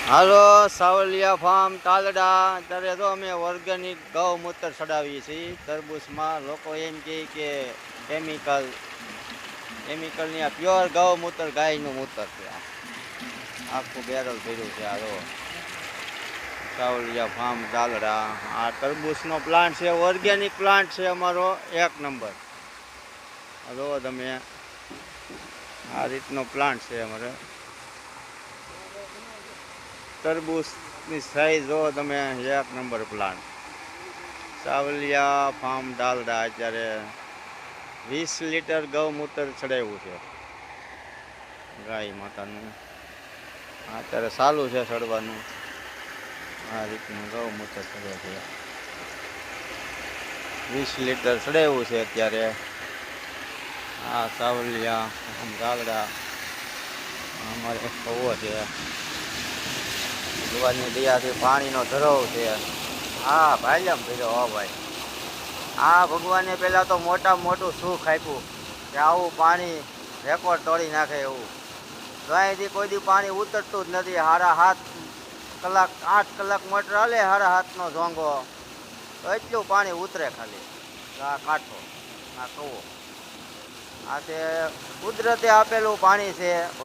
હાલો Savaliya farm તાલડા. અત્યારે તો અમે ઓર્ગેનિક ગૌમૂત્ર ચડાવીએ છીએ તરબૂચમાં. લોકો એમ કહે કે કેમિકલની આ પ્યોર ગૌમૂત્ર, ગાયનું મૂત્ર છે. આખું બેરલ ભર્યું છે. આ જો સાવલિયા ફાર્મ તાલડા. આ તરબૂચનો પ્લાન્ટ છે, ઓર્ગેનિક પ્લાન્ટ છે અમારો, 1 નંબર. જો તમે આ રીતનો પ્લાન્ટ છે અમારે. તરબૂચની સાઈઝ જો તમે, 1 number plant. Savaliya farm Dalda. અત્યારે 20 લીટર ગૌમૂત્ર ચડાવ્યું છે ગાય માતાનું. અત્યારે ચાલુ છે ચડવાનું. આ રીતનું ગૌમૂત્ર ચડે છે. 20 લીટર ચડાવ્યું છે અત્યારે. આ સાવલિયા ફાર્મ ડાલડા અમારે કવો છે. ભગવાનની દયાથી પાણીનો ધરોવ છે. હા ભાઈલમ ભર્યો. હો ભાઈ, આ ભગવાને પહેલાં તો મોટામાં મોટું સુખ આપ્યું કે આવું પાણી રેકોર્ડ તોડી નાખે એવું. તો અહીંથી કોઈ દી પાણી ઉતરતું જ નથી. 7.5 કલાક 8 કલાક મોટર હાલે, 7.5નો ઝોંગો, તો એટલું પાણી ઉતરે ખાલી. આ કાંઠો, આ કવો, આ તે કુદરતે આપેલું પાણી છે.